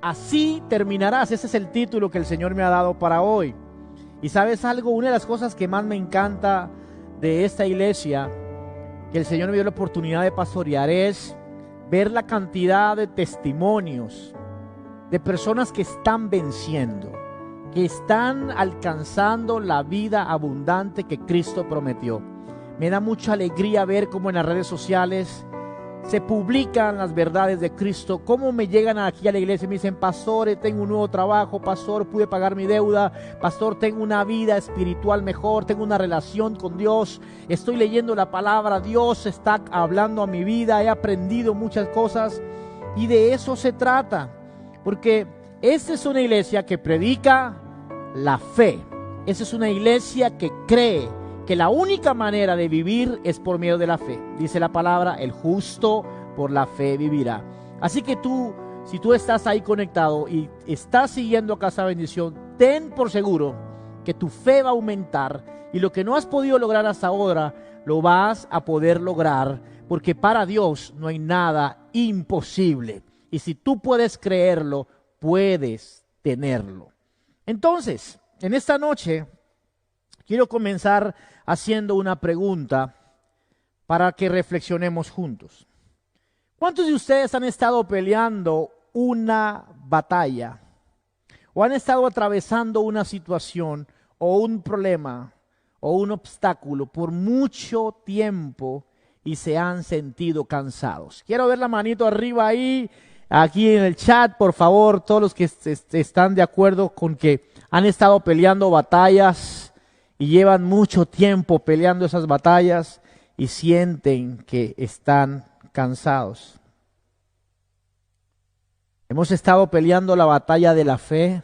así terminarás. Ese es el título que el Señor me ha dado para hoy. Y ¿sabes algo? Una de las cosas que más me encanta de esta iglesia, que el Señor me dio la oportunidad de pastorear, es ver la cantidad de testimonios de personas que están venciendo, que están alcanzando la vida abundante que Cristo prometió. Me da mucha alegría ver cómo en las redes sociales se publican las verdades de Cristo, cómo me llegan aquí a la iglesia y me dicen: pastor, tengo un nuevo trabajo, pastor, pude pagar mi deuda, pastor, tengo una vida espiritual mejor, tengo una relación con Dios, estoy leyendo la palabra, Dios está hablando a mi vida, he aprendido muchas cosas. Y de eso se trata, porque esta es una iglesia que predica la fe. Esta es una iglesia que cree que la única manera de vivir es por medio de la fe. Dice la palabra: el justo por la fe vivirá. Así que si tú estás ahí conectado y estás siguiendo a Casa Bendición, ten por seguro que tu fe va a aumentar, y lo que no has podido lograr hasta ahora, lo vas a poder lograr, porque para Dios no hay nada imposible. Y si tú puedes creerlo, puedes tenerlo. Entonces, en esta noche quiero comenzar haciendo una pregunta para que reflexionemos juntos. ¿Cuántos de ustedes han estado peleando una batalla o han estado atravesando una situación o un problema o un obstáculo por mucho tiempo y se han sentido cansados? Quiero ver la manito arriba ahí, aquí en el chat, por favor, todos los que están de acuerdo con que han estado peleando batallas y llevan mucho tiempo peleando esas batallas y sienten que están cansados. Hemos estado peleando la batalla de la fe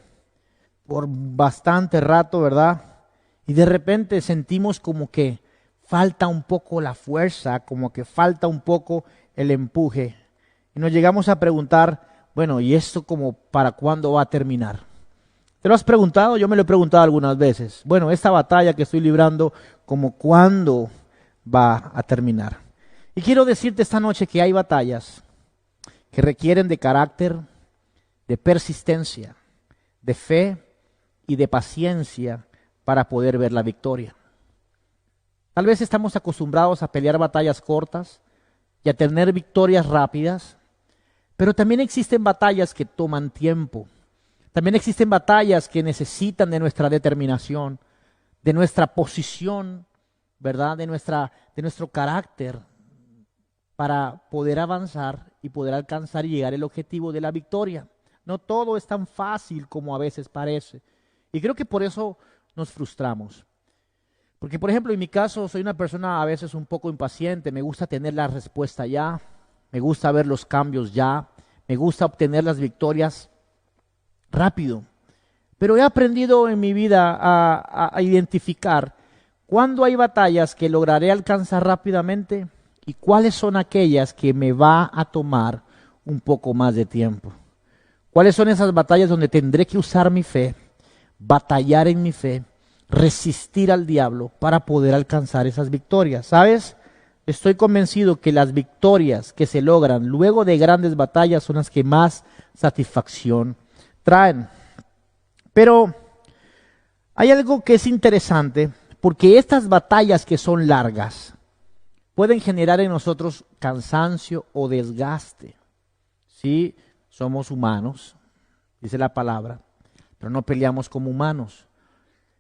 por bastante rato, ¿verdad? Y de repente sentimos como que falta un poco la fuerza, como que falta un poco el empuje. Y nos llegamos a preguntar: bueno, ¿y esto como para cuándo va a terminar? ¿Te lo has preguntado? Yo me lo he preguntado algunas veces. Bueno, esta batalla que estoy librando, ¿como cuándo va a terminar? Y quiero decirte esta noche que hay batallas que requieren de carácter, de persistencia, de fe y de paciencia para poder ver la victoria. Tal vez estamos acostumbrados a pelear batallas cortas y a tener victorias rápidas, pero también existen batallas que toman tiempo. También existen batallas que necesitan de nuestra determinación, de nuestra posición, ¿verdad? De nuestro carácter para poder avanzar y poder alcanzar y llegar al objetivo de la victoria. No todo es tan fácil como a veces parece. Y creo que por eso nos frustramos. Porque, por ejemplo, en mi caso, soy una persona a veces un poco impaciente. Me gusta tener la respuesta ya. Me gusta ver los cambios ya. Me gusta obtener las victorias rápido. Pero he aprendido en mi vida a identificar cuándo hay batallas que lograré alcanzar rápidamente y cuáles son aquellas que me va a tomar un poco más de tiempo. Cuáles son esas batallas donde tendré que usar mi fe, batallar en mi fe, resistir al diablo para poder alcanzar esas victorias. ¿Sabes? Estoy convencido que las victorias que se logran luego de grandes batallas son las que más satisfacción traen. Pero hay algo que es interesante, porque estas batallas que son largas pueden generar en nosotros cansancio o desgaste. Sí, somos humanos, dice la palabra, pero no peleamos como humanos.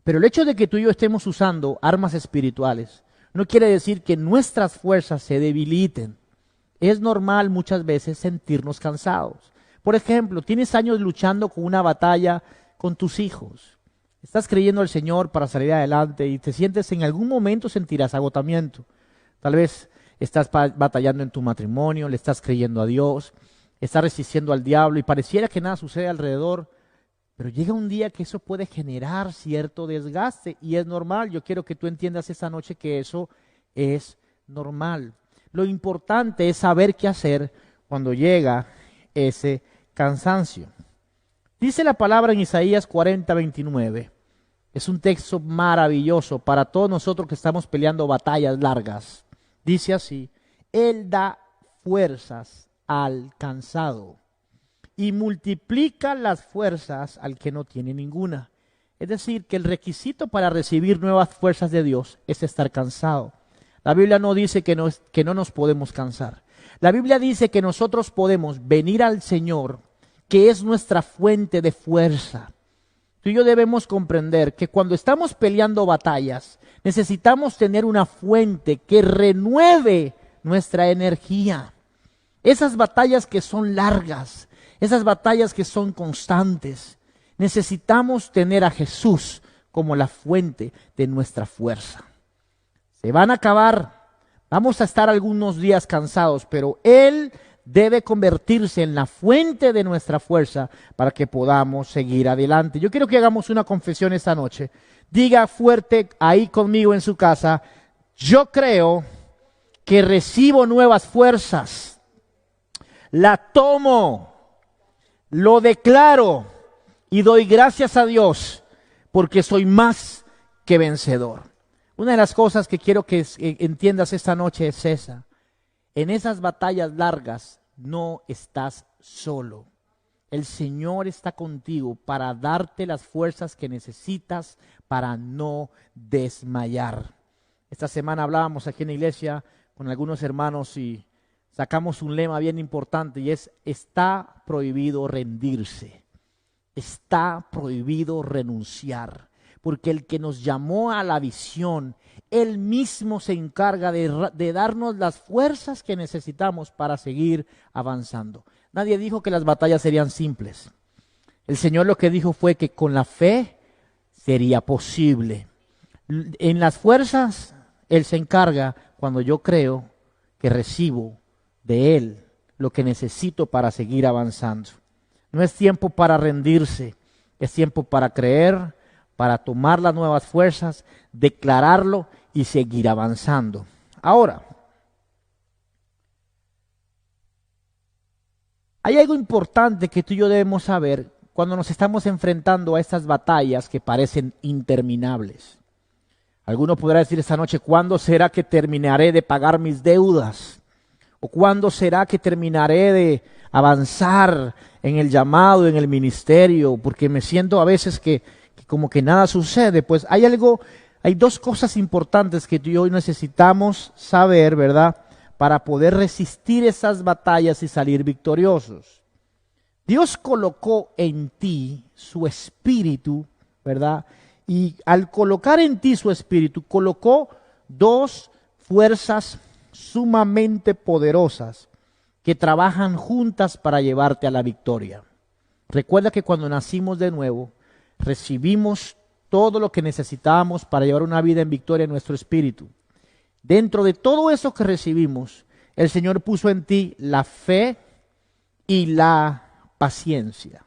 Pero el hecho de que tú y yo estemos usando armas espirituales no quiere decir que nuestras fuerzas se debiliten. Es normal muchas veces sentirnos cansados. Por ejemplo, tienes años luchando con una batalla con tus hijos. Estás creyendo al Señor para salir adelante y te sientes, en algún momento sentirás agotamiento. Tal vez estás batallando en tu matrimonio, le estás creyendo a Dios, estás resistiendo al diablo y pareciera que nada sucede alrededor. Pero llega un día que eso puede generar cierto desgaste y es normal. Yo quiero que tú entiendas esta noche que eso es normal. Lo importante es saber qué hacer cuando llega ese cansancio. Dice la palabra en Isaías 40:29. Es un texto maravilloso para todos nosotros que estamos peleando batallas largas. Dice así: Él da fuerzas al cansado y multiplica las fuerzas al que no tiene ninguna. Es decir, que el requisito para recibir nuevas fuerzas de Dios es estar cansado. La Biblia no dice que no nos podemos cansar. La Biblia dice que nosotros podemos venir al Señor, que es nuestra fuente de fuerza. Tú y yo debemos comprender que cuando estamos peleando batallas, necesitamos tener una fuente que renueve nuestra energía. Esas batallas que son largas, esas batallas que son constantes, necesitamos tener a Jesús como la fuente de nuestra fuerza. Se van a acabar, vamos a estar algunos días cansados, pero Él debe convertirse en la fuente de nuestra fuerza para que podamos seguir adelante. Yo quiero que hagamos una confesión esta noche. Diga fuerte ahí conmigo en su casa: yo creo que recibo nuevas fuerzas. La tomo, lo declaro y doy gracias a Dios porque soy más que vencedor. Una de las cosas que quiero que entiendas esta noche es esa. En esas batallas largas no estás solo. El Señor está contigo para darte las fuerzas que necesitas para no desmayar. Esta semana hablábamos aquí en la iglesia con algunos hermanos y sacamos un lema bien importante y es: está prohibido rendirse, está prohibido renunciar, porque el que nos llamó a la visión, Él mismo se encarga de darnos las fuerzas que necesitamos para seguir avanzando. Nadie dijo que las batallas serían simples. El Señor lo que dijo fue que con la fe sería posible. En las fuerzas, Él se encarga cuando yo creo que recibo de Él lo que necesito para seguir avanzando. No es tiempo para rendirse, es tiempo para creer, para tomar las nuevas fuerzas, declararlo y seguir avanzando. Ahora, hay algo importante que tú y yo debemos saber cuando nos estamos enfrentando a estas batallas que parecen interminables. Alguno podrá decir esta noche: ¿cuándo será que terminaré de pagar mis deudas? ¿O cuándo será que terminaré de avanzar en el llamado, en el ministerio? Porque me siento a veces que como que nada sucede. Pues hay dos cosas importantes que tú y yo necesitamos saber, ¿verdad? Para poder resistir esas batallas y salir victoriosos. Dios colocó en ti su espíritu, ¿verdad? Y al colocar en ti su espíritu, colocó dos fuerzas sumamente poderosas que trabajan juntas para llevarte a la victoria. Recuerda que cuando nacimos de nuevo, recibimos todo lo que necesitábamos para llevar una vida en victoria en nuestro espíritu. Dentro de todo eso que recibimos, el Señor puso en ti la fe y la paciencia.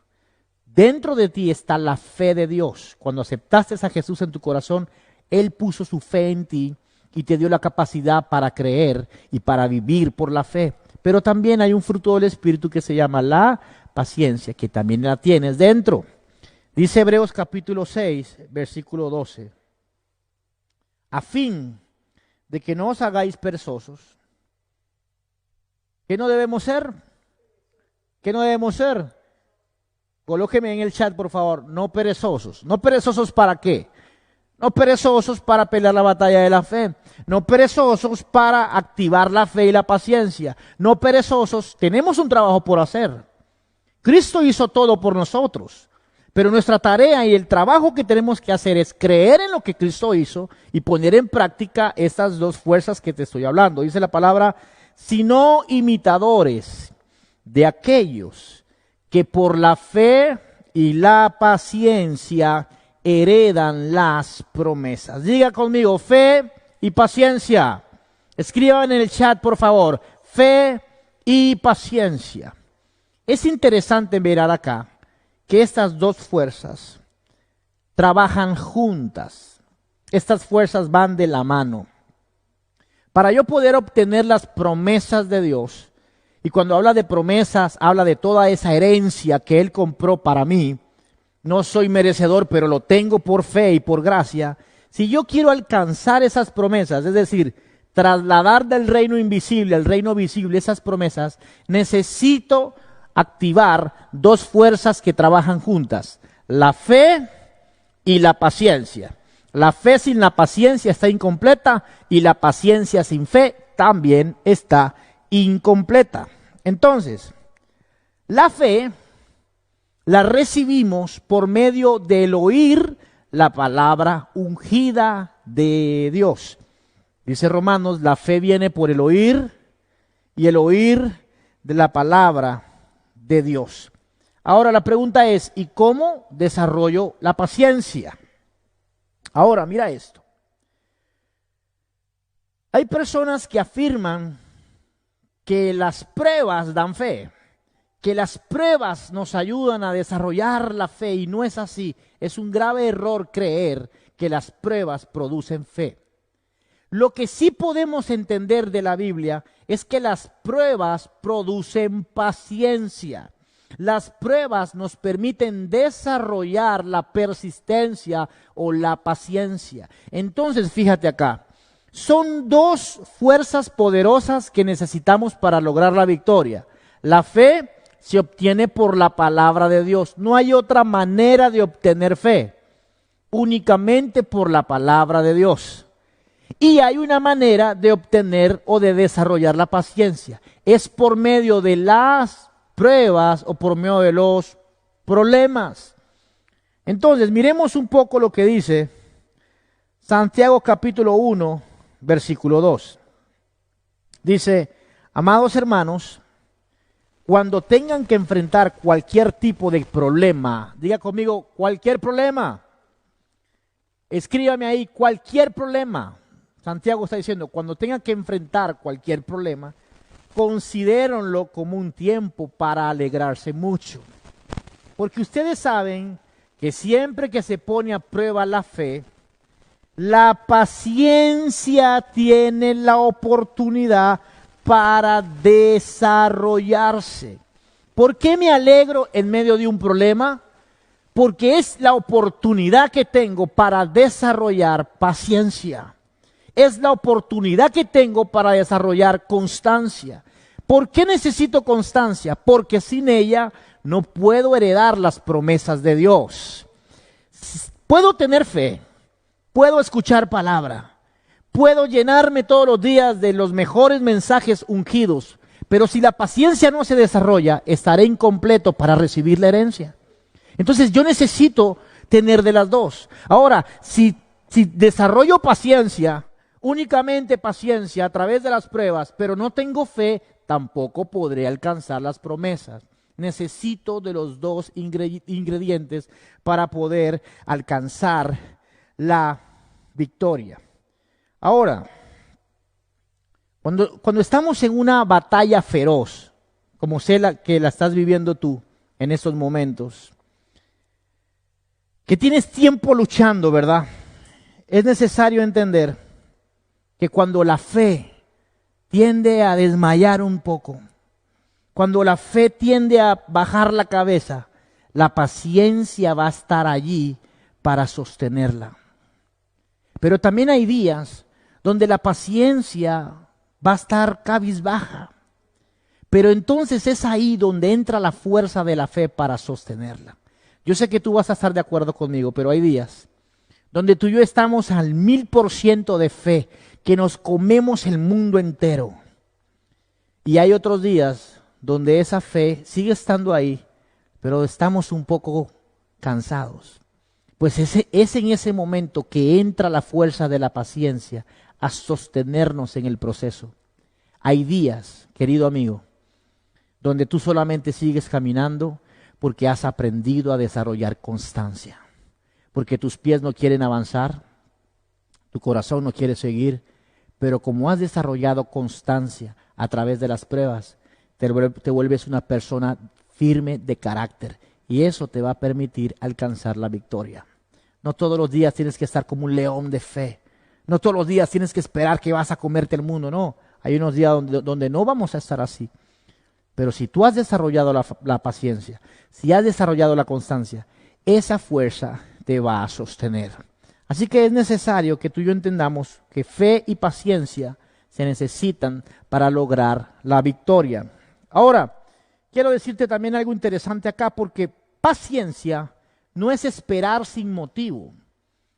Dentro de ti está la fe de Dios. Cuando aceptaste a Jesús en tu corazón, Él puso su fe en ti y te dio la capacidad para creer y para vivir por la fe. Pero también hay un fruto del Espíritu que se llama la paciencia, que también la tienes dentro. Dice Hebreos capítulo 6, versículo 12. A fin de que no os hagáis perezosos. ¿Qué no debemos ser? ¿Qué no debemos ser? Colóqueme en el chat, por favor. No perezosos. ¿No perezosos para qué? No perezosos para pelear la batalla de la fe. No perezosos para activar la fe y la paciencia. No perezosos. Tenemos un trabajo por hacer. Cristo hizo todo por nosotros. Pero nuestra tarea y el trabajo que tenemos que hacer es creer en lo que Cristo hizo y poner en práctica estas dos fuerzas que te estoy hablando. Dice la palabra: sino imitadores de aquellos que por la fe y la paciencia heredan las promesas. Diga conmigo: fe y paciencia. Escriban en el chat, por favor: fe y paciencia. Es interesante mirar acá que estas dos fuerzas trabajan juntas. Estas fuerzas van de la mano. Para yo poder obtener las promesas de Dios, y cuando habla de promesas, habla de toda esa herencia que Él compró para mí. No soy merecedor, pero lo tengo por fe y por gracia. Si yo quiero alcanzar esas promesas, es decir, trasladar del reino invisible al reino visible esas promesas, necesito activar dos fuerzas que trabajan juntas, la fe y la paciencia. La fe sin la paciencia está incompleta y la paciencia sin fe también está incompleta. Entonces, la fe la recibimos por medio del oír la palabra ungida de Dios. Dice Romanos, la fe viene por el oír y el oír de la palabra de Dios. Ahora la pregunta es, ¿y cómo desarrollo la paciencia? Ahora, mira esto. Hay personas que afirman que las pruebas dan fe, que las pruebas nos ayudan a desarrollar la fe, y no es así. Es un grave error creer que las pruebas producen fe. Lo que sí podemos entender de la Biblia es que las pruebas producen paciencia. Las pruebas nos permiten desarrollar la persistencia o la paciencia. Entonces, fíjate acá, son dos fuerzas poderosas que necesitamos para lograr la victoria. La fe se obtiene por la palabra de Dios. No hay otra manera de obtener fe, únicamente por la palabra de Dios. Y hay una manera de obtener o de desarrollar la paciencia. Es por medio de las pruebas o por medio de los problemas. Entonces, miremos un poco lo que dice Santiago capítulo 1, versículo 2. Dice, amados hermanos, cuando tengan que enfrentar cualquier tipo de problema, diga conmigo, cualquier problema. Escríbame ahí, cualquier problema. Santiago está diciendo, cuando tengan que enfrentar cualquier problema, considérenlo como un tiempo para alegrarse mucho. Porque ustedes saben que siempre que se pone a prueba la fe, la paciencia tiene la oportunidad para desarrollarse. ¿Por qué me alegro en medio de un problema? Porque es la oportunidad que tengo para desarrollar paciencia. Es la oportunidad que tengo para desarrollar constancia. ¿Por qué necesito constancia? Porque sin ella no puedo heredar las promesas de Dios. Puedo tener fe, puedo escuchar palabra, puedo llenarme todos los días de los mejores mensajes ungidos, pero si la paciencia no se desarrolla, estaré incompleto para recibir la herencia. Entonces yo necesito tener de las dos. Ahora, si desarrollo paciencia, únicamente paciencia a través de las pruebas, pero no tengo fe, tampoco podré alcanzar las promesas. Necesito de los dos ingredientes para poder alcanzar la victoria. Ahora, cuando estamos en una batalla feroz, como sé que la estás viviendo tú en estos momentos, que tienes tiempo luchando, ¿verdad? Es necesario entender que cuando la fe tiende a desmayar un poco, cuando la fe tiende a bajar la cabeza, la paciencia va a estar allí para sostenerla. Pero también hay días donde la paciencia va a estar cabizbaja. Pero entonces es ahí donde entra la fuerza de la fe para sostenerla. Yo sé que tú vas a estar de acuerdo conmigo, pero hay días donde tú y yo estamos al 1000% de fe, que nos comemos el mundo entero. Y hay otros días donde esa fe sigue estando ahí, pero estamos un poco cansados. Pues es en ese momento que entra la fuerza de la paciencia a sostenernos en el proceso. Hay días, querido amigo, donde tú solamente sigues caminando porque has aprendido a desarrollar constancia. Porque tus pies no quieren avanzar, tu corazón no quiere seguir, pero como has desarrollado constancia a través de las pruebas, te vuelves una persona firme de carácter y eso te va a permitir alcanzar la victoria. No todos los días tienes que estar como un león de fe. No todos los días tienes que esperar que vas a comerte el mundo. No, hay unos días donde no vamos a estar así. Pero si tú has desarrollado la paciencia, si has desarrollado la constancia, esa fuerza te va a sostener. Así que es necesario que tú y yo entendamos que fe y paciencia se necesitan para lograr la victoria. Ahora, quiero decirte también algo interesante acá, porque paciencia no es esperar sin motivo.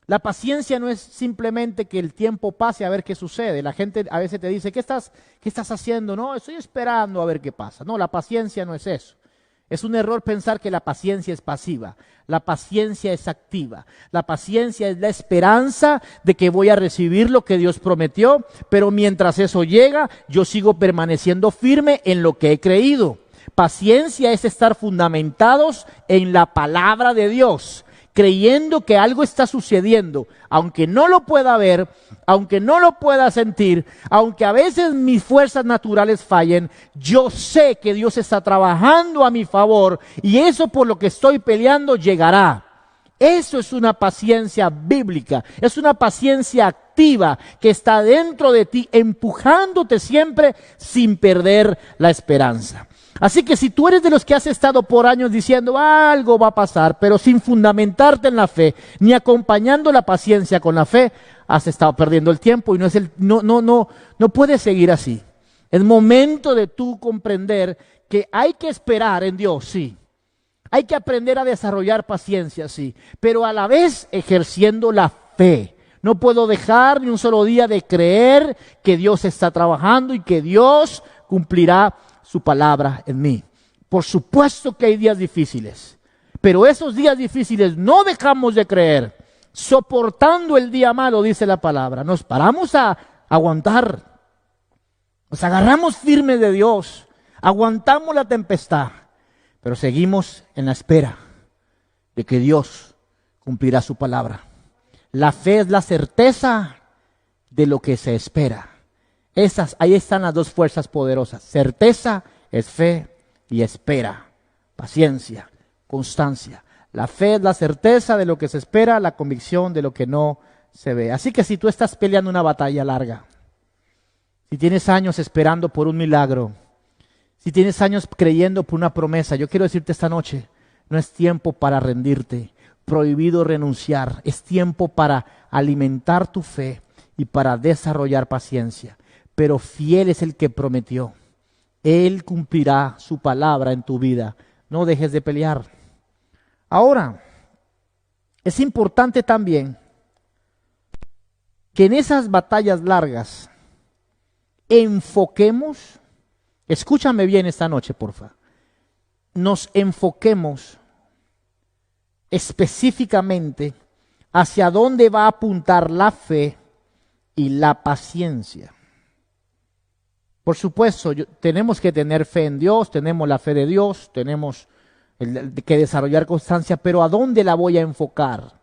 La paciencia no es simplemente que el tiempo pase a ver qué sucede. La gente a veces te dice, ¿qué estás haciendo? No, estoy esperando a ver qué pasa. No, la paciencia no es eso. Es un error pensar que la paciencia es pasiva. La paciencia es activa. La paciencia es la esperanza de que voy a recibir lo que Dios prometió, pero mientras eso llega, yo sigo permaneciendo firme en lo que he creído. Paciencia es estar fundamentados en la palabra de Dios, creyendo que algo está sucediendo, aunque no lo pueda ver, aunque no lo pueda sentir, aunque a veces mis fuerzas naturales fallen, yo sé que Dios está trabajando a mi favor y eso por lo que estoy peleando llegará. Eso es una paciencia bíblica, es una paciencia activa que está dentro de ti, empujándote siempre sin perder la esperanza. Así que si tú eres de los que has estado por años diciendo algo va a pasar, pero sin fundamentarte en la fe, ni acompañando la paciencia con la fe, has estado perdiendo el tiempo y no puedes seguir así. Es momento de tú comprender que hay que esperar en Dios, sí. Hay que aprender a desarrollar paciencia, sí, pero a la vez ejerciendo la fe. No puedo dejar ni un solo día de creer que Dios está trabajando y que Dios cumplirá su palabra en mí. Por supuesto que hay días difíciles, pero esos días difíciles no dejamos de creer. Soportando el día malo, dice la palabra, nos paramos a aguantar. Nos agarramos firmes de Dios, aguantamos la tempestad, pero seguimos en la espera de que Dios cumplirá su palabra. La fe es la certeza de lo que se espera. Ahí están las dos fuerzas poderosas. Certeza es fe y espera. Paciencia, constancia. La fe es la certeza de lo que se espera, la convicción de lo que no se ve. Así que si tú estás peleando una batalla larga, si tienes años esperando por un milagro, si tienes años creyendo por una promesa, yo quiero decirte esta noche, no es tiempo para rendirte, prohibido renunciar, es tiempo para alimentar tu fe y para desarrollar paciencia. Pero fiel es el que prometió. Él cumplirá su palabra en tu vida. No dejes de pelear. Ahora, es importante también que en esas batallas largas enfoquemos, escúchame bien esta noche, porfa, nos enfoquemos específicamente hacia dónde va a apuntar la fe y la paciencia. Por supuesto, tenemos que tener fe en Dios, tenemos la fe de Dios, tenemos que desarrollar constancia, pero ¿a dónde la voy a enfocar?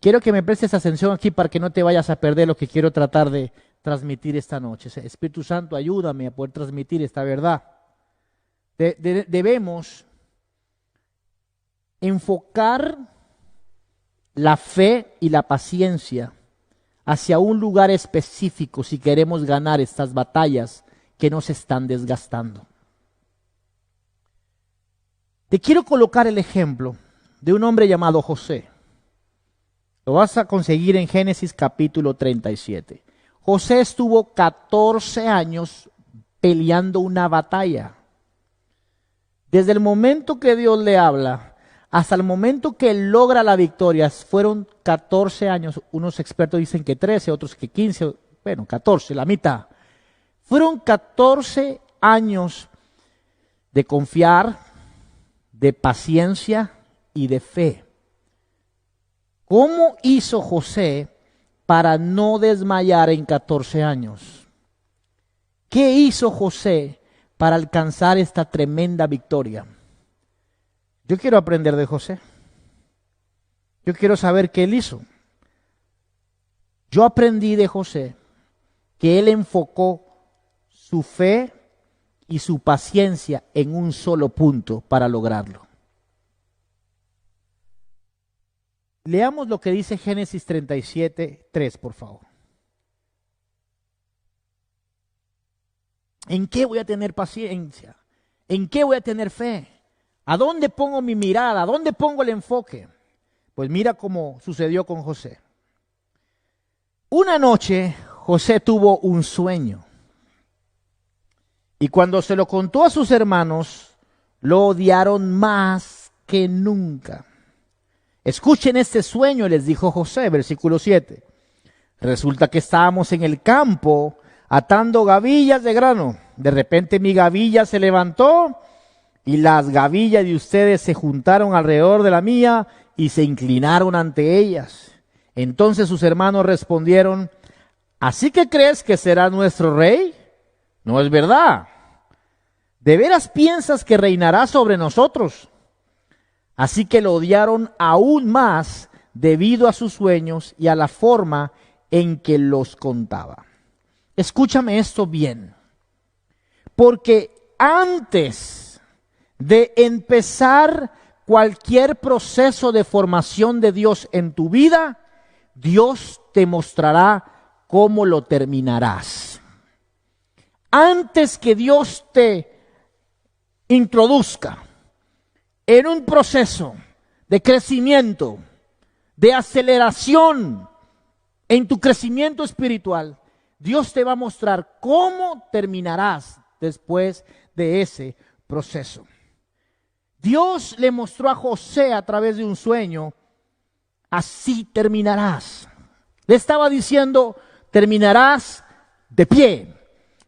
Quiero que me prestes atención aquí para que no te vayas a perder lo que quiero tratar de transmitir esta noche. Espíritu Santo, ayúdame a poder transmitir esta verdad. Debemos enfocar la fe y la paciencia hacia un lugar específico si queremos ganar estas batallas que nos están desgastando. Te quiero colocar el ejemplo de un hombre llamado José. Lo vas a conseguir en Génesis capítulo 37. José estuvo 14 años peleando una batalla. Desde el momento que Dios le habla hasta el momento que él logra la victoria, fueron 14 años. Unos expertos dicen que 13, otros que 15, bueno, 14, la mitad. Fueron 14 años de confiar, de paciencia y de fe. ¿Cómo hizo José para no desmayar en 14 años? ¿Qué hizo José para alcanzar esta tremenda victoria? Yo quiero aprender de José. Yo quiero saber qué él hizo. Yo aprendí de José que él enfocó su fe y su paciencia en un solo punto para lograrlo. Leamos lo que dice Génesis 37:3, por favor. ¿En qué voy a tener paciencia? ¿En qué voy a tener fe? ¿A dónde pongo mi mirada? ¿A dónde pongo el enfoque? Pues mira cómo sucedió con José. Una noche José tuvo un sueño. Y cuando se lo contó a sus hermanos, lo odiaron más que nunca. Escuchen este sueño, les dijo José, versículo 7. Resulta que estábamos en el campo atando gavillas de grano. De repente mi gavilla se levantó y las gavillas de ustedes se juntaron alrededor de la mía y se inclinaron ante ellas. Entonces sus hermanos respondieron: ¿así que crees que será nuestro rey? No es verdad. ¿De veras piensas que reinará sobre nosotros? Así que lo odiaron aún más debido a sus sueños y a la forma en que los contaba. Escúchame esto bien, porque antes de empezar cualquier proceso de formación de Dios en tu vida, Dios te mostrará cómo lo terminarás. Antes que Dios te introduzca en un proceso de crecimiento, de aceleración en tu crecimiento espiritual, Dios te va a mostrar cómo terminarás después de ese proceso. Dios le mostró a José a través de un sueño: así terminarás. Le estaba diciendo: terminarás de pie,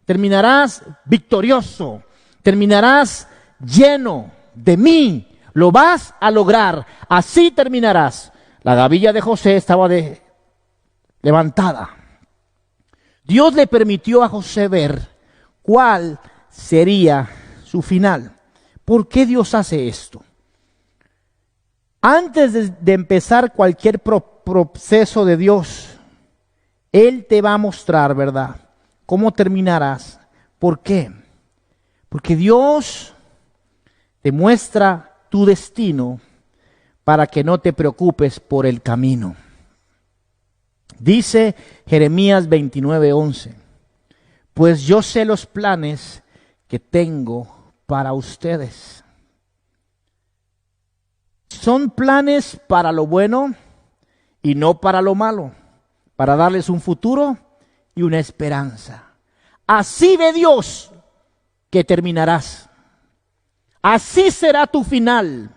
terminarás victorioso, terminarás lleno de mí, lo vas a lograr, así terminarás. La gavilla de José estaba levantada. Dios le permitió a José ver cuál sería su final. ¿Por qué Dios hace esto? Antes de empezar cualquier proceso de Dios, Él te va a mostrar, ¿verdad?, cómo terminarás. ¿Por qué? Porque Dios te muestra tu destino para que no te preocupes por el camino. Dice Jeremías 29:11: pues yo sé los planes que tengo para ustedes. Son planes para lo bueno y no para lo malo, para darles un futuro y una esperanza. Así ve Dios que terminarás. Así será tu final.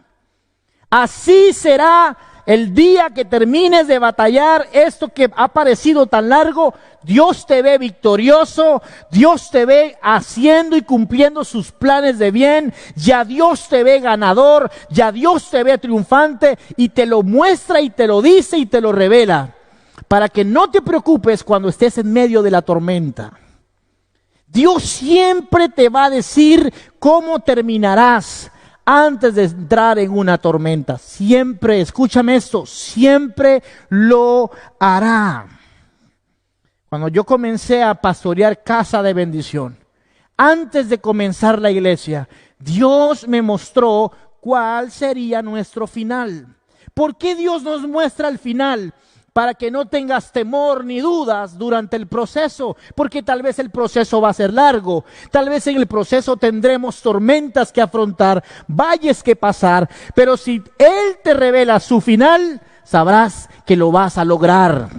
Así será el día que termines de batallar esto que ha parecido tan largo. Dios te ve victorioso, Dios te ve haciendo y cumpliendo sus planes de bien, ya Dios te ve ganador, ya Dios te ve triunfante y te lo muestra y te lo dice y te lo revela, para que no te preocupes cuando estés en medio de la tormenta. Dios siempre te va a decir cómo terminarás antes de entrar en una tormenta. Siempre, escúchame esto, siempre lo hará. Cuando yo comencé a pastorear Casa de Bendición, antes de comenzar la iglesia, Dios me mostró cuál sería nuestro final. ¿Por qué Dios nos muestra el final? Para que no tengas temor ni dudas durante el proceso, porque tal vez el proceso va a ser largo, tal vez en el proceso tendremos tormentas que afrontar, valles que pasar, pero si Él te revela su final, sabrás que lo vas a lograr.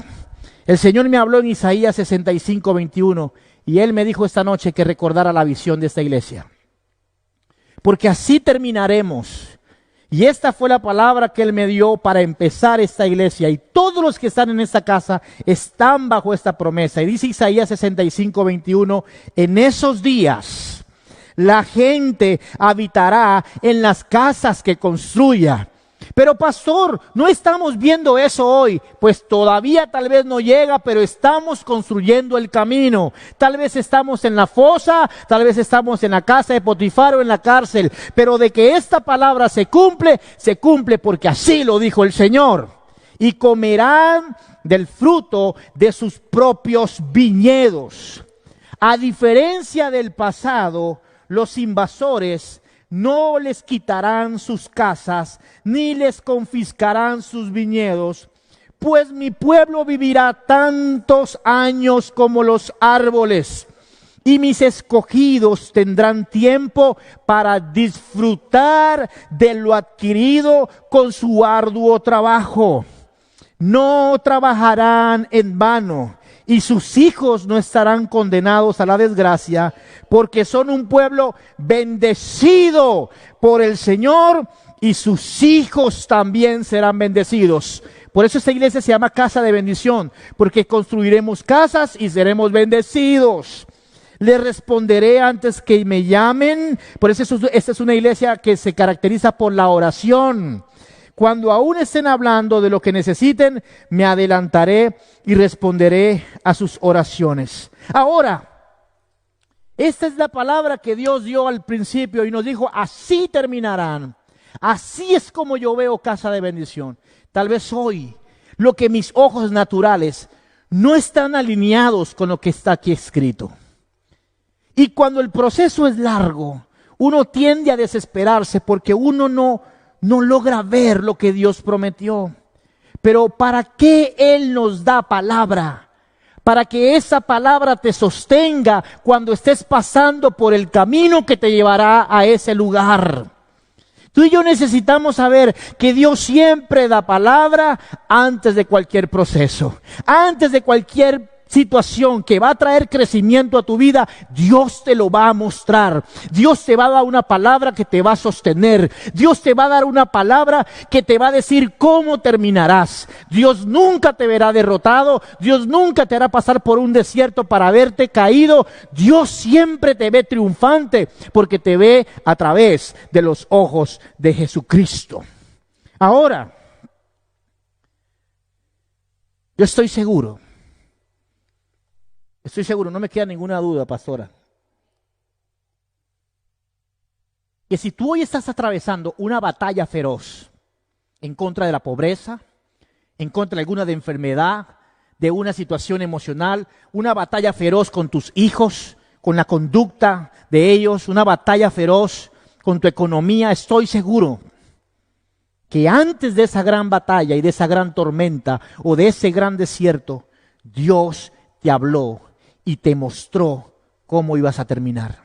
El Señor me habló en Isaías 65:21 y Él me dijo esta noche que recordara la visión de esta iglesia, porque así terminaremos. Y esta fue la palabra que Él me dio para empezar esta iglesia. Y todos los que están en esta casa están bajo esta promesa. Y dice Isaías 65:21, en esos días la gente habitará en las casas que construya. Pero pastor, no estamos viendo eso hoy. Pues todavía tal vez no llega, pero estamos construyendo el camino. Tal vez estamos en la fosa, tal vez estamos en la casa de Potifar o en la cárcel. Pero de que esta palabra se cumple porque así lo dijo el Señor. Y comerán del fruto de sus propios viñedos. A diferencia del pasado, los invasores no les quitarán sus casas, ni les confiscarán sus viñedos, pues mi pueblo vivirá tantos años como los árboles, y mis escogidos tendrán tiempo para disfrutar de lo adquirido con su arduo trabajo. No trabajarán en vano, y sus hijos no estarán condenados a la desgracia, porque son un pueblo bendecido por el Señor, y sus hijos también serán bendecidos. Por eso esta iglesia se llama Casa de Bendición, porque construiremos casas y seremos bendecidos. Le responderé antes que me llamen. Por eso esta es una iglesia que se caracteriza por la oración. Cuando aún estén hablando de lo que necesiten, me adelantaré y responderé a sus oraciones. Ahora, esta es la palabra que Dios dio al principio y nos dijo, así terminarán. Así es como yo veo Casa de Bendición. Tal vez hoy, lo que mis ojos naturales no están alineados con lo que está aquí escrito. Y cuando el proceso es largo, uno tiende a desesperarse porque uno no logra ver lo que Dios prometió. Pero ¿para qué Él nos da palabra? Para que esa palabra te sostenga cuando estés pasando por el camino que te llevará a ese lugar. Tú y yo necesitamos saber que Dios siempre da palabra antes de cualquier proceso, antes de cualquier situación que va a traer crecimiento a tu vida. Dios te lo va a mostrar. Dios te va a dar una palabra que te va a sostener. Dios te va a dar una palabra que te va a decir cómo terminarás. Dios nunca te verá derrotado. Dios nunca te hará pasar por un desierto para verte caído. Dios siempre te ve triunfante porque te ve a través de los ojos de Jesucristo. Ahora, yo estoy seguro, no me queda ninguna duda, pastora, que si tú hoy estás atravesando una batalla feroz en contra de la pobreza, en contra de alguna enfermedad, de una situación emocional, una batalla feroz con tus hijos, con la conducta de ellos, una batalla feroz con tu economía, estoy seguro que antes de esa gran batalla y de esa gran tormenta o de ese gran desierto, Dios te habló y te mostró cómo ibas a terminar.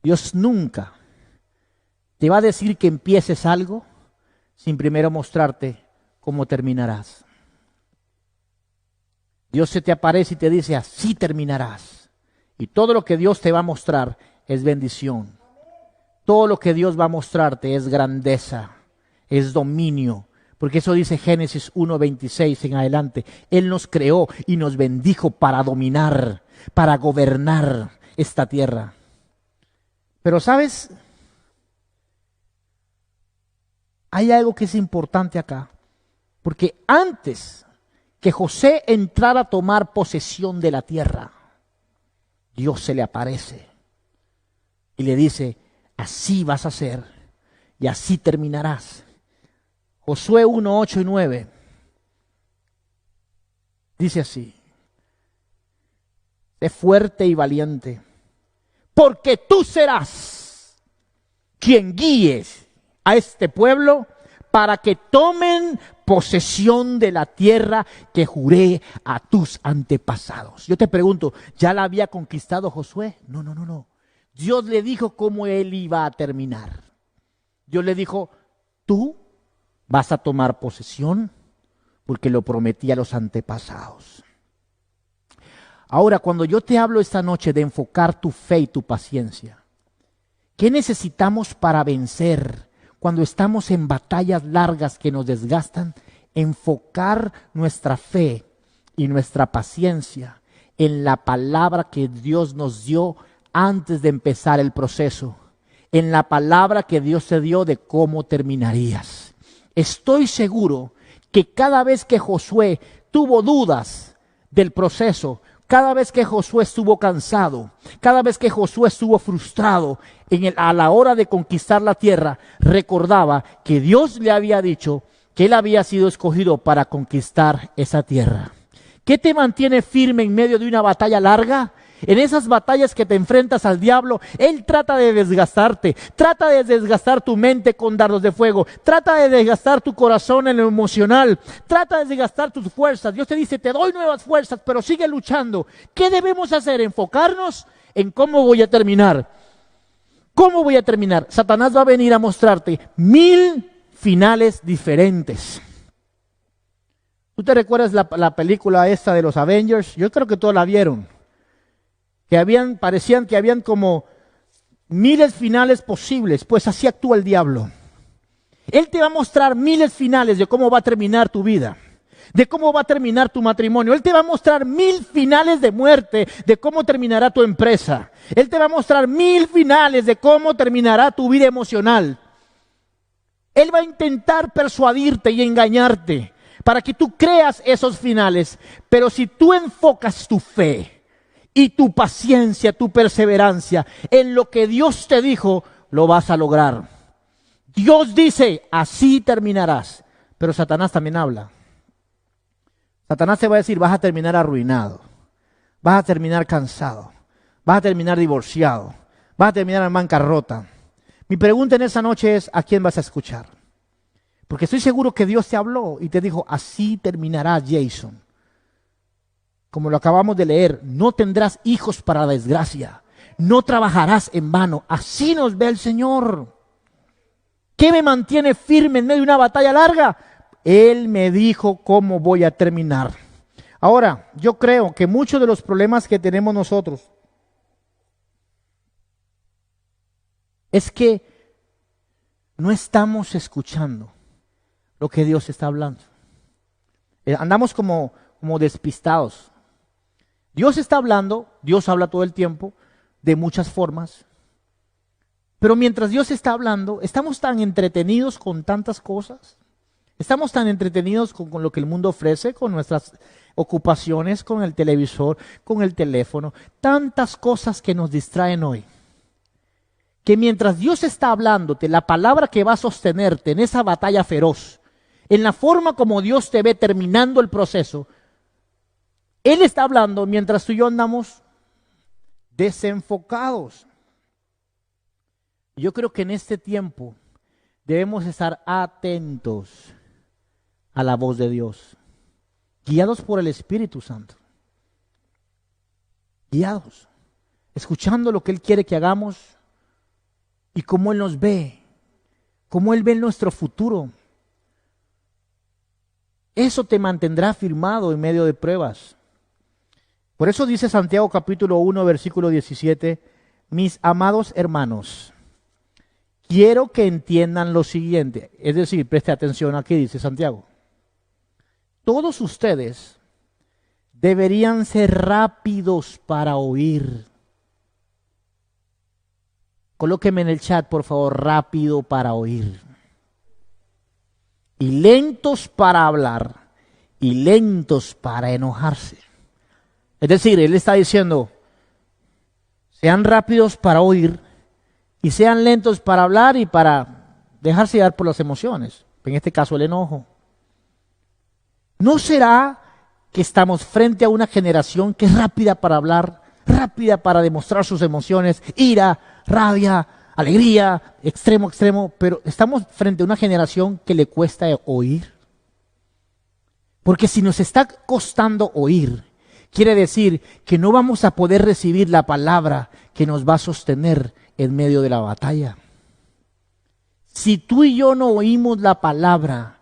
Dios nunca te va a decir que empieces algo sin primero mostrarte cómo terminarás. Dios se te aparece y te dice, así terminarás. Y todo lo que Dios te va a mostrar es bendición. Todo lo que Dios va a mostrarte es grandeza, es dominio. Porque eso dice Génesis 1:26 en adelante. Él nos creó y nos bendijo para dominar, para gobernar esta tierra. Pero ¿sabes? Hay algo que es importante acá. Porque antes que José entrara a tomar posesión de la tierra, Dios se le aparece y le dice, así vas a ser y así terminarás. Josué 1, 8 y 9 dice así: sé fuerte y valiente, porque tú serás quien guíes a este pueblo para que tomen posesión de la tierra que juré a tus antepasados. Yo te pregunto, ¿ya la había conquistado Josué? No. Dios le dijo cómo él iba a terminar. Dios le dijo, tú vas a tomar posesión porque lo prometí a los antepasados. Ahora, cuando yo te hablo esta noche de enfocar tu fe y tu paciencia, ¿qué necesitamos para vencer cuando estamos en batallas largas que nos desgastan? Enfocar nuestra fe y nuestra paciencia en la palabra que Dios nos dio antes de empezar el proceso, en la palabra que Dios te dio de cómo terminarías. Estoy seguro que cada vez que Josué tuvo dudas del proceso, cada vez que Josué estuvo cansado, cada vez que Josué estuvo frustrado a la hora de conquistar la tierra, recordaba que Dios le había dicho que él había sido escogido para conquistar esa tierra. ¿Qué te mantiene firme en medio de una batalla larga? En esas batallas que te enfrentas al diablo, él trata de desgastarte, trata de desgastar tu mente con dardos de fuego, trata de desgastar tu corazón en lo emocional, trata de desgastar tus fuerzas. Dios te dice, te doy nuevas fuerzas, pero sigue luchando. ¿Qué debemos hacer? Enfocarnos en cómo voy a terminar. ¿Cómo voy a terminar? Satanás va a venir a mostrarte 1000 finales diferentes. ¿Tú te recuerdas la película esta de los Avengers? Yo creo que todos la vieron. Parecían que habían como miles finales posibles, pues así actúa el diablo. Él te va a mostrar miles finales de cómo va a terminar tu vida, de cómo va a terminar tu matrimonio. Él te va a mostrar 1000 finales de muerte, de cómo terminará tu empresa. Él te va a mostrar 1000 finales de cómo terminará tu vida emocional. Él va a intentar persuadirte y engañarte para que tú creas esos finales. Pero si tú enfocas tu fe y tu paciencia, tu perseverancia en lo que Dios te dijo, lo vas a lograr. Dios dice, así terminarás. Pero Satanás también habla. Satanás te va a decir, vas a terminar arruinado, vas a terminar cansado, vas a terminar divorciado, vas a terminar en bancarrota. Mi pregunta en esa noche es, ¿a quién vas a escuchar? Porque estoy seguro que Dios te habló y te dijo, así terminará Jason. Como lo acabamos de leer, no tendrás hijos para la desgracia, no trabajarás en vano. Así nos ve el Señor. ¿Qué me mantiene firme en medio de una batalla larga? Él me dijo cómo voy a terminar. Ahora, yo creo que muchos de los problemas que tenemos nosotros es que no estamos escuchando lo que Dios está hablando. Andamos como despistados. Dios está hablando, Dios habla todo el tiempo, de muchas formas. Pero mientras Dios está hablando, estamos tan entretenidos con tantas cosas. Estamos tan entretenidos con lo que el mundo ofrece, con nuestras ocupaciones, con el televisor, con el teléfono. Tantas cosas que nos distraen hoy. Que mientras Dios está hablándote, la palabra que va a sostenerte en esa batalla feroz, en la forma como Dios te ve terminando el proceso, Él está hablando mientras tú y yo andamos desenfocados. Yo creo que en este tiempo debemos estar atentos a la voz de Dios, guiados por el Espíritu Santo, guiados, escuchando lo que Él quiere que hagamos y cómo Él nos ve, cómo Él ve nuestro futuro. Eso te mantendrá firmado en medio de pruebas. Por eso dice Santiago capítulo 1, versículo 17, mis amados hermanos, quiero que entiendan lo siguiente, es decir, preste atención aquí, dice Santiago. Todos ustedes deberían ser rápidos para oír. Colóqueme en el chat, por favor, rápido para oír. Y lentos para hablar, y lentos para enojarse. Es decir, él está diciendo, sean rápidos para oír, y sean lentos para hablar y para dejarse llevar por las emociones. En este caso, el enojo. ¿No será que estamos frente a una generación que es rápida para hablar, rápida para demostrar sus emociones, ira, rabia, alegría, extremo, extremo, pero estamos frente a una generación que le cuesta oír? Porque si nos está costando oír, quiere decir que no vamos a poder recibir la palabra que nos va a sostener en medio de la batalla. Si tú y yo no oímos la palabra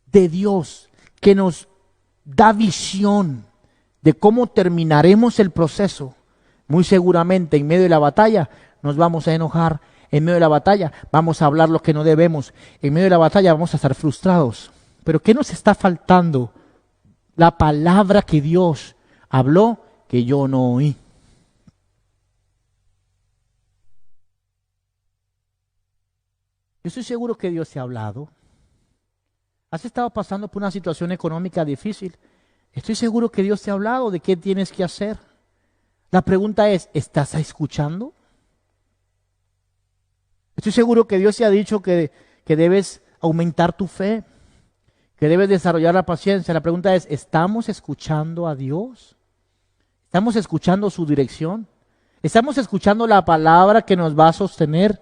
de Dios que nos da visión de cómo terminaremos el proceso, muy seguramente en medio de la batalla nos vamos a enojar, en medio de la batalla vamos a hablar lo que no debemos, en medio de la batalla vamos a estar frustrados. Pero ¿qué nos está faltando? La palabra que Dios habló que yo no oí. Yo estoy seguro que Dios te ha hablado. Has estado pasando por una situación económica difícil. Estoy seguro que Dios te ha hablado de qué tienes que hacer. La pregunta es, ¿estás escuchando? Estoy seguro que Dios te ha dicho que debes aumentar tu fe, que debes desarrollar la paciencia. La pregunta es, ¿estamos escuchando a Dios? ¿Estamos escuchando su dirección? ¿Estamos escuchando la palabra que nos va a sostener?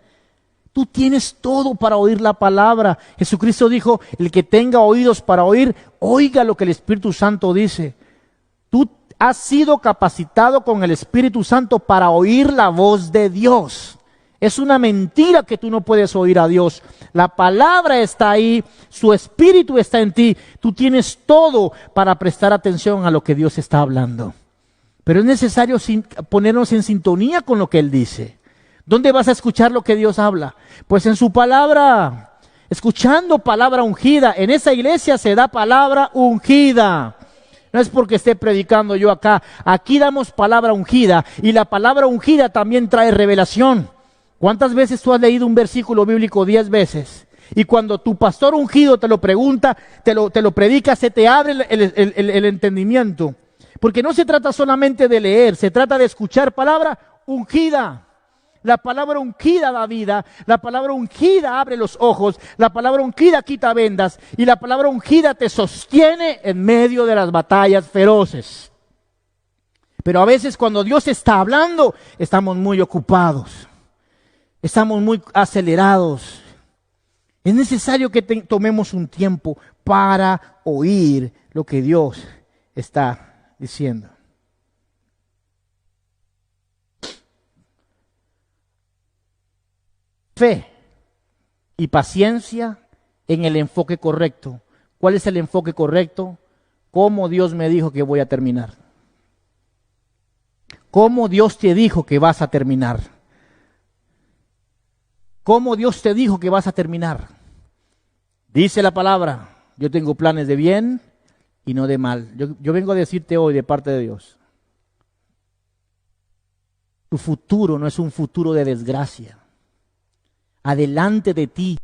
Tú tienes todo para oír la palabra. Jesucristo dijo, el que tenga oídos para oír, oiga lo que el Espíritu Santo dice. Tú has sido capacitado con el Espíritu Santo para oír la voz de Dios. Es una mentira que tú no puedes oír a Dios. La palabra está ahí, su espíritu está en ti. Tú tienes todo para prestar atención a lo que Dios está hablando. Pero es necesario ponernos en sintonía con lo que Él dice. ¿Dónde vas a escuchar lo que Dios habla? Pues en su palabra, escuchando palabra ungida. En esa iglesia se da palabra ungida. No es porque esté predicando yo acá. Aquí damos palabra ungida y la palabra ungida también trae revelación. ¿Cuántas veces tú has leído un versículo bíblico 10 veces? Y cuando tu pastor ungido te lo pregunta, te lo predica, se te abre el entendimiento. Porque no se trata solamente de leer, se trata de escuchar palabra ungida. La palabra ungida da vida, la palabra ungida abre los ojos, la palabra ungida quita vendas y la palabra ungida te sostiene en medio de las batallas feroces. Pero a veces cuando Dios está hablando, estamos muy ocupados. Estamos muy acelerados. Es necesario que tomemos un tiempo para oír lo que Dios está diciendo. Fe y paciencia en el enfoque correcto. ¿Cuál es el enfoque correcto? ¿Cómo Dios me dijo que voy a terminar? ¿Cómo Dios te dijo que vas a terminar? ¿Cómo Dios te dijo que vas a terminar? Dice la palabra, yo tengo planes de bien y no de mal. Yo vengo a decirte hoy de parte de Dios. Tu futuro no es un futuro de desgracia. Adelante de ti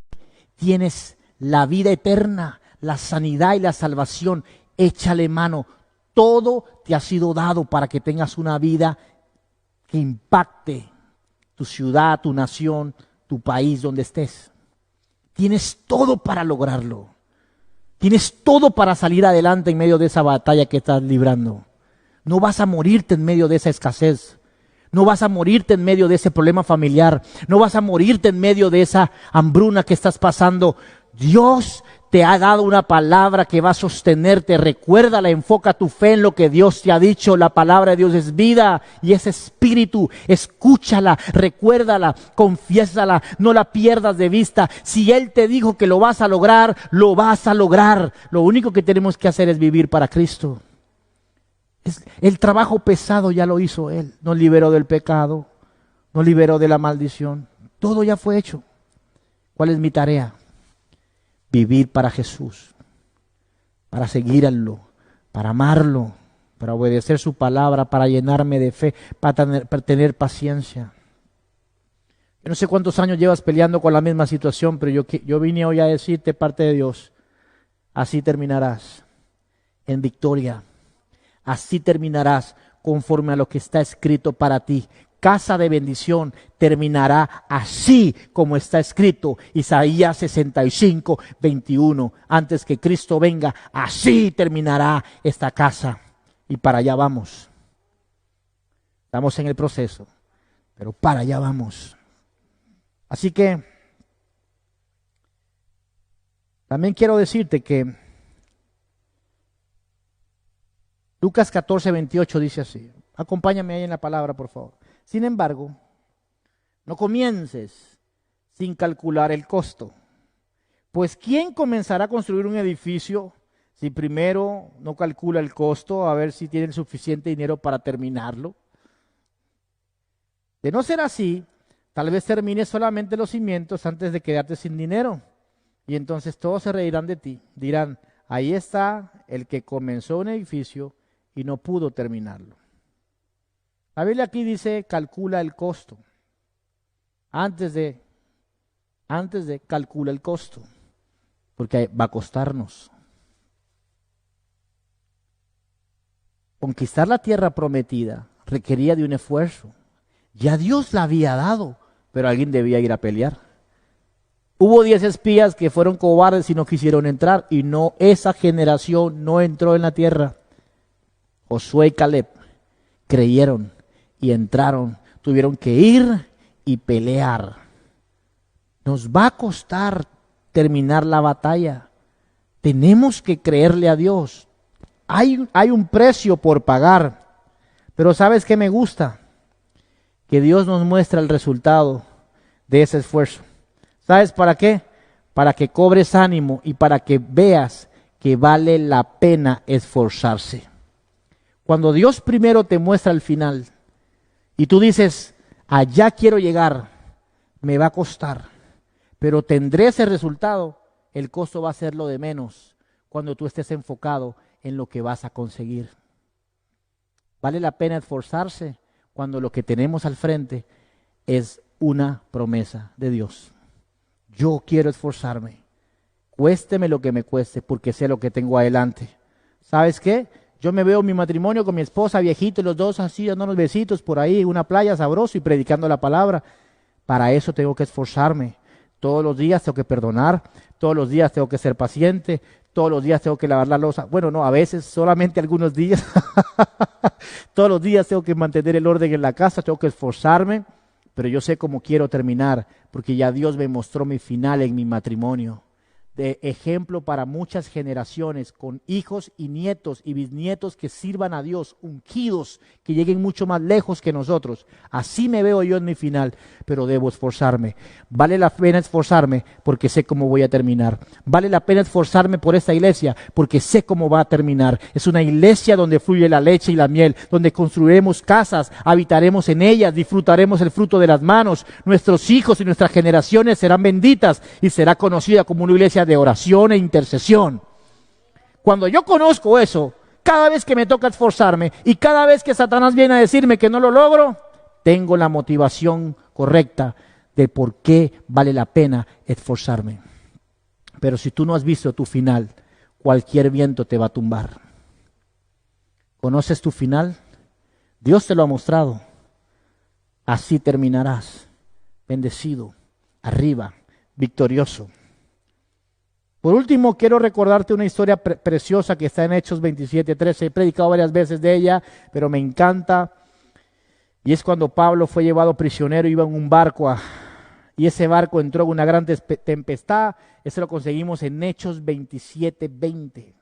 tienes la vida eterna, la sanidad y la salvación. Échale mano. Todo te ha sido dado para que tengas una vida que impacte tu ciudad, tu nación, tu país, donde estés. Tienes todo para lograrlo. Tienes todo para salir adelante en medio de esa batalla que estás librando. No vas a morirte en medio de esa escasez. No vas a morirte en medio de ese problema familiar. No vas a morirte en medio de esa hambruna que estás pasando. Dios te ha dado una palabra que va a sostenerte. Recuérdala, enfoca tu fe en lo que Dios te ha dicho. La palabra de Dios es vida y es espíritu. Escúchala, recuérdala, confiésala, no la pierdas de vista. Si Él te dijo que lo vas a lograr, lo vas a lograr. Lo único que tenemos que hacer es vivir para Cristo. El trabajo pesado ya lo hizo Él. Nos liberó del pecado, nos liberó de la maldición. Todo ya fue hecho. ¿Cuál es mi tarea? Vivir para Jesús, para seguirlo, para amarlo, para obedecer su palabra, para llenarme de fe, para tener paciencia. Yo no sé cuántos años llevas peleando con la misma situación, pero yo vine hoy a decirte parte de Dios, así terminarás en victoria, así terminarás conforme a lo que está escrito para ti. Casa de bendición terminará así como está escrito, Isaías 65, 21. Antes que Cristo venga, así terminará esta casa. Y para allá vamos. Estamos en el proceso, pero para allá vamos. Así que también quiero decirte que Lucas 14, 28 dice así. Acompáñame ahí en la palabra, por favor. Sin embargo, no comiences sin calcular el costo. Pues ¿quién comenzará a construir un edificio si primero no calcula el costo, a ver si tiene el suficiente dinero para terminarlo? De no ser así, tal vez termines solamente los cimientos antes de quedarte sin dinero. Y entonces todos se reirán de ti. Dirán, ahí está el que comenzó un edificio y no pudo terminarlo. La Biblia aquí dice, calcula el costo. Antes de calcula el costo, porque va a costarnos. Conquistar la tierra prometida requería de un esfuerzo. Ya Dios la había dado, pero alguien debía ir a pelear. Hubo 10 espías que fueron cobardes y no quisieron entrar, y esa generación no entró en la tierra. Josué y Caleb creyeron y entraron, tuvieron que ir y pelear. Nos va a costar terminar la batalla. Tenemos que creerle a Dios. Hay un precio por pagar, pero ¿sabes qué me gusta? Que Dios nos muestra el resultado. de ese esfuerzo. ¿Sabes para qué? Para que cobres ánimo y para que veas que vale la pena esforzarse. Cuando Dios primero te muestra el final y tú dices, allá quiero llegar, me va a costar, pero tendré ese resultado, el costo va a ser lo de menos cuando tú estés enfocado en lo que vas a conseguir. Vale la pena esforzarse cuando lo que tenemos al frente es una promesa de Dios. Yo quiero esforzarme, cuésteme lo que me cueste, porque sé lo que tengo adelante. ¿Sabes qué? Yo me veo mi matrimonio con mi esposa, viejito, los dos así, dándonos besitos por ahí, en una playa sabroso y predicando la palabra. Para eso tengo que esforzarme. Todos los días tengo que perdonar, todos los días tengo que ser paciente, todos los días tengo que lavar la loza. Bueno, no, a veces, solamente algunos días. Todos los días tengo que mantener el orden en la casa, tengo que esforzarme, pero yo sé cómo quiero terminar, porque ya Dios me mostró mi final en mi matrimonio. De ejemplo para muchas generaciones, con hijos y nietos y bisnietos que sirvan a Dios, ungidos, que lleguen mucho más lejos que nosotros. Así me veo yo en mi final, pero debo esforzarme. Vale la pena esforzarme porque sé cómo voy a terminar. Vale la pena esforzarme por esta iglesia porque sé cómo va a terminar. Es una iglesia donde fluye la leche y la miel, donde construiremos casas, habitaremos en ellas, disfrutaremos el fruto de las manos. Nuestros hijos y nuestras generaciones serán benditas y será conocida como una iglesia de oración e intercesión. Cuando yo conozco eso, cada vez que me toca esforzarme y cada vez que Satanás viene a decirme que no lo logro, tengo la motivación correcta de por qué vale la pena esforzarme. Pero si tú no has visto tu final, cualquier viento te va a tumbar. ¿Conoces tu final? Dios te lo ha mostrado. Así terminarás, bendecido, arriba, victorioso. Por último, quiero recordarte una historia preciosa que está en Hechos 27:13. He predicado varias veces de ella, pero me encanta. Y es cuando Pablo fue llevado prisionero, iba en un barco y ese barco entró en una gran tempestad. Eso lo conseguimos en Hechos 27:20.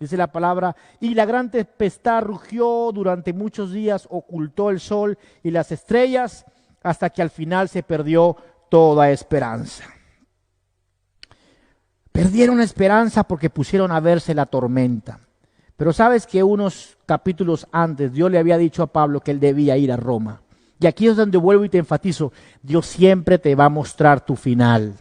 Dice la palabra, y la gran tempestad rugió durante muchos días, ocultó el sol y las estrellas, hasta que al final se perdió toda esperanza. Perdieron esperanza porque pusieron a verse la tormenta. Pero sabes que unos capítulos antes Dios le había dicho a Pablo que él debía ir a Roma. Y aquí es donde vuelvo y te enfatizo, Dios siempre te va a mostrar tu final.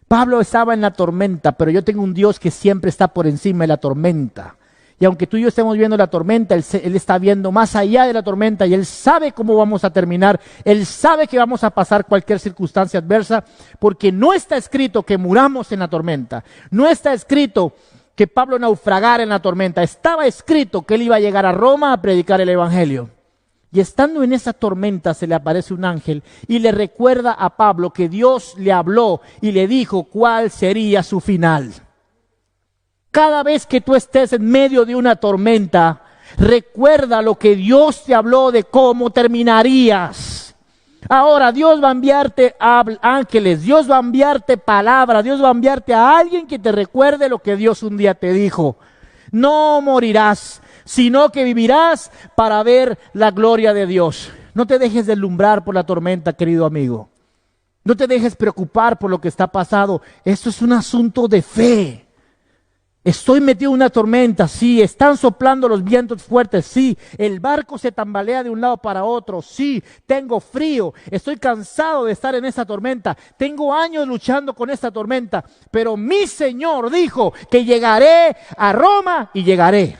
Pablo estaba en la tormenta, pero yo tengo un Dios que siempre está por encima de la tormenta. Y aunque tú y yo estemos viendo la tormenta, Él está viendo más allá de la tormenta y Él sabe cómo vamos a terminar. Él sabe que vamos a pasar cualquier circunstancia adversa, porque no está escrito que muramos en la tormenta. No está escrito que Pablo naufragara en la tormenta. Estaba escrito que él iba a llegar a Roma a predicar el evangelio. Y estando en esa tormenta se le aparece un ángel y le recuerda a Pablo que Dios le habló y le dijo cuál sería su final. Cada vez que tú estés en medio de una tormenta, recuerda lo que Dios te habló de cómo terminarías. Ahora Dios va a enviarte ángeles, Dios va a enviarte palabra, Dios va a enviarte a alguien que te recuerde lo que Dios un día te dijo. No morirás, sino que vivirás para ver la gloria de Dios. No te dejes deslumbrar por la tormenta, querido amigo. No te dejes preocupar por lo que está pasando. Esto es un asunto de fe. Estoy metido en una tormenta, sí. Están soplando los vientos fuertes, sí. El barco se tambalea de un lado para otro, sí. Tengo frío, estoy cansado de estar en esta tormenta. Tengo años luchando con esta tormenta. Pero mi Señor dijo que llegaré a Roma y llegaré.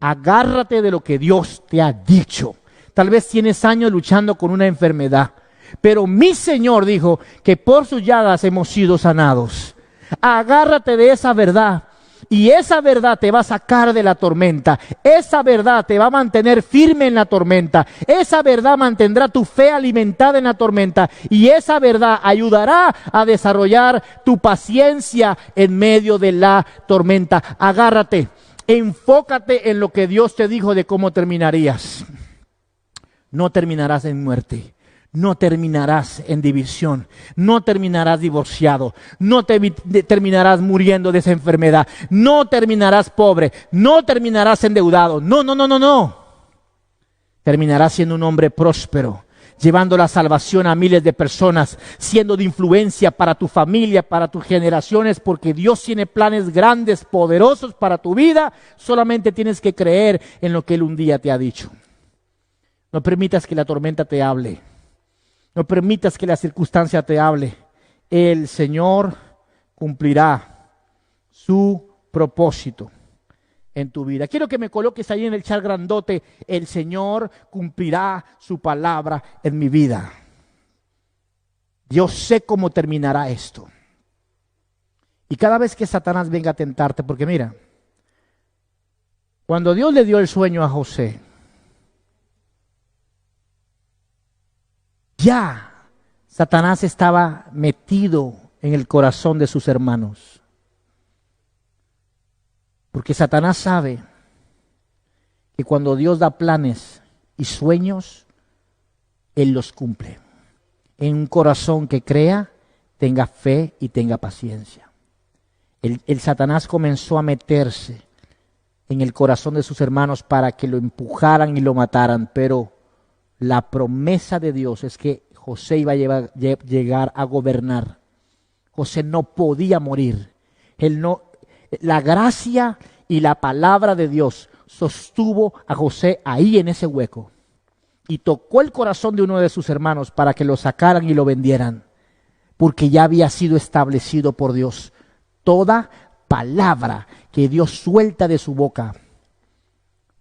Agárrate de lo que Dios te ha dicho. Tal vez tienes años luchando con una enfermedad, pero mi Señor dijo que por sus llagas hemos sido sanados. Agárrate de esa verdad y esa verdad te va a sacar de la tormenta. Esa verdad te va a mantener firme en la tormenta. Esa verdad mantendrá tu fe alimentada en la tormenta y esa verdad ayudará a desarrollar tu paciencia en medio de la tormenta. Agárrate, enfócate en lo que Dios te dijo de cómo terminarías. No terminarás en muerte. No terminarás en división, no terminarás divorciado, no terminarás muriendo de esa enfermedad, no terminarás pobre, no terminarás endeudado, no. Terminarás siendo un hombre próspero, llevando la salvación a miles de personas, siendo de influencia para tu familia, para tus generaciones, porque Dios tiene planes grandes, poderosos para tu vida. Solamente tienes que creer en lo que Él un día te ha dicho. No permitas que la tormenta te hable. No permitas que la circunstancia te hable. El Señor cumplirá su propósito en tu vida. Quiero que me coloques ahí en el chat grandote: el Señor cumplirá su palabra en mi vida. Yo sé cómo terminará esto. Y cada vez que Satanás venga a tentarte, porque mira, cuando Dios le dio el sueño a José, ya Satanás estaba metido en el corazón de sus hermanos. Porque Satanás sabe que cuando Dios da planes y sueños, Él los cumple. En un corazón que crea, tenga fe y tenga paciencia. El Satanás comenzó a meterse en el corazón de sus hermanos para que lo empujaran y lo mataran, pero la promesa de Dios es que José iba a llegar a gobernar. José no podía morir. La gracia y la palabra de Dios sostuvo a José ahí en ese hueco y tocó el corazón de uno de sus hermanos para que lo sacaran y lo vendieran, porque ya había sido establecido por Dios. Toda palabra que Dios suelta de su boca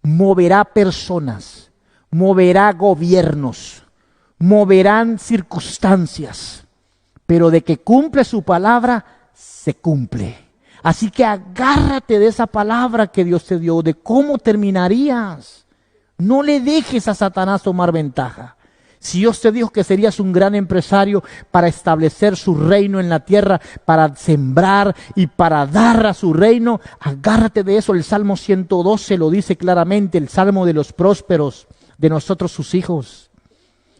moverá personas, moverá gobiernos, moverán circunstancias, pero de que cumple su palabra, se cumple. Así que agárrate de esa palabra que Dios te dio, de cómo terminarías. No le dejes a Satanás tomar ventaja. Si Dios te dijo que serías un gran empresario para establecer su reino en la tierra, para sembrar y para dar a su reino, agárrate de eso. El Salmo 112 lo dice claramente, el Salmo de los prósperos, de nosotros sus hijos.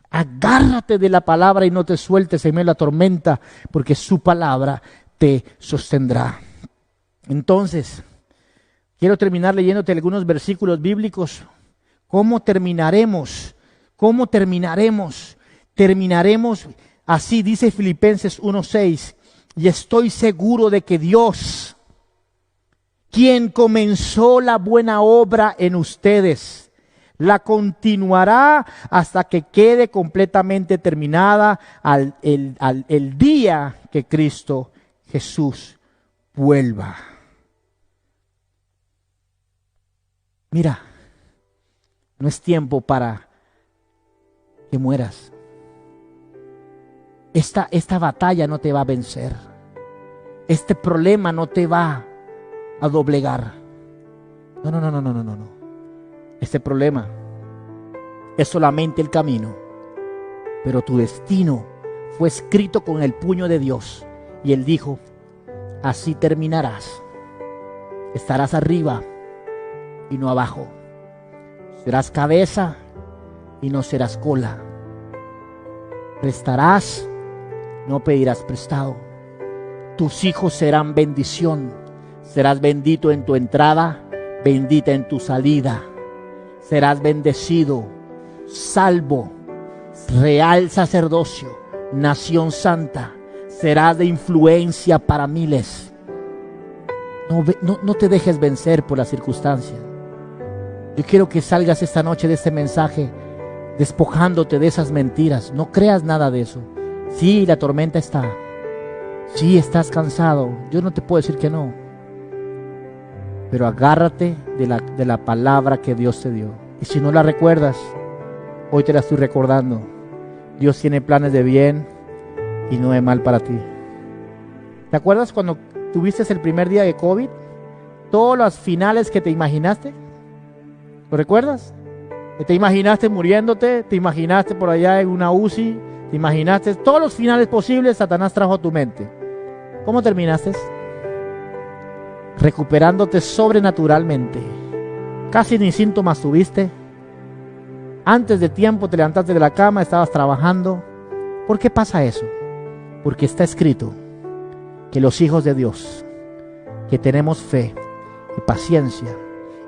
Agárrate de la palabra y no te sueltes en medio de la tormenta, porque su palabra te sostendrá. Entonces, quiero terminar leyéndote algunos versículos bíblicos. ¿Cómo terminaremos? ¿Cómo terminaremos? Terminaremos así, dice Filipenses 1:6, y estoy seguro de que Dios, quien comenzó la buena obra en ustedes, la continuará hasta que quede completamente terminada el día que Cristo Jesús vuelva. Mira, no es tiempo para que mueras. Esta batalla no te va a vencer. Este problema no te va a doblegar. No. Este problema es solamente el camino, pero tu destino fue escrito con el puño de Dios. Y Él dijo: así terminarás. Estarás arriba y no abajo. Serás cabeza y no serás cola. Prestarás, no pedirás prestado. Tus hijos serán bendición. Serás bendito en tu entrada, bendita en tu salida. Serás bendecido, salvo, real sacerdocio, nación santa. Serás de influencia para miles. No te dejes vencer por las circunstancias. Yo quiero que salgas esta noche de este mensaje despojándote de esas mentiras. No creas nada de eso. Sí, la tormenta está. Sí, estás cansado. Yo no te puedo decir que no. Pero agárrate de la palabra que Dios te dio. Y si no la recuerdas, hoy te la estoy recordando. Dios tiene planes de bien y no de mal para ti. ¿Te acuerdas cuando tuviste el primer día de COVID? Todos los finales que te imaginaste. ¿Lo recuerdas? Que te imaginaste muriéndote, te imaginaste por allá en una UCI, te imaginaste todos los finales posibles. Satanás trajo a tu mente. ¿Cómo terminaste? Recuperándote sobrenaturalmente. Casi ni síntomas tuviste. Antes de tiempo te levantaste de la cama, estabas trabajando. ¿Por qué pasa eso? Porque está escrito que los hijos de Dios, que tenemos fe y paciencia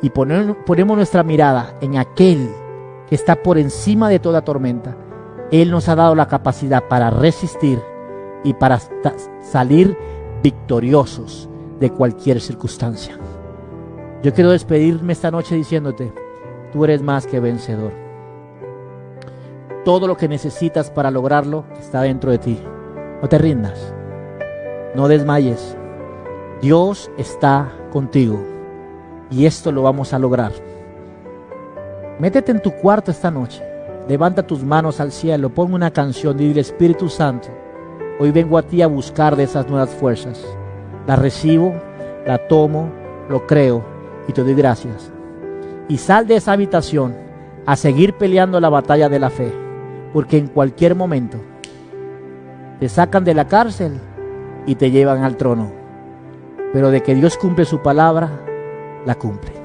y ponemos nuestra mirada en aquel que está por encima de toda tormenta, Él nos ha dado la capacidad para resistir y para salir victoriosos de cualquier circunstancia. Yo quiero despedirme esta noche diciéndote, tú eres más que vencedor. Todo lo que necesitas para lograrlo está dentro de ti. No te rindas, no desmayes. Dios está contigo y esto lo vamos a lograr. Métete en tu cuarto esta noche, levanta tus manos al cielo, pon una canción y dile: Espíritu Santo, hoy vengo a ti a buscar de esas nuevas fuerzas. La recibo, la tomo, lo creo y te doy gracias. Y sal de esa habitación a seguir peleando la batalla de la fe, porque en cualquier momento te sacan de la cárcel y te llevan al trono. Pero de que Dios cumple su palabra, la cumple.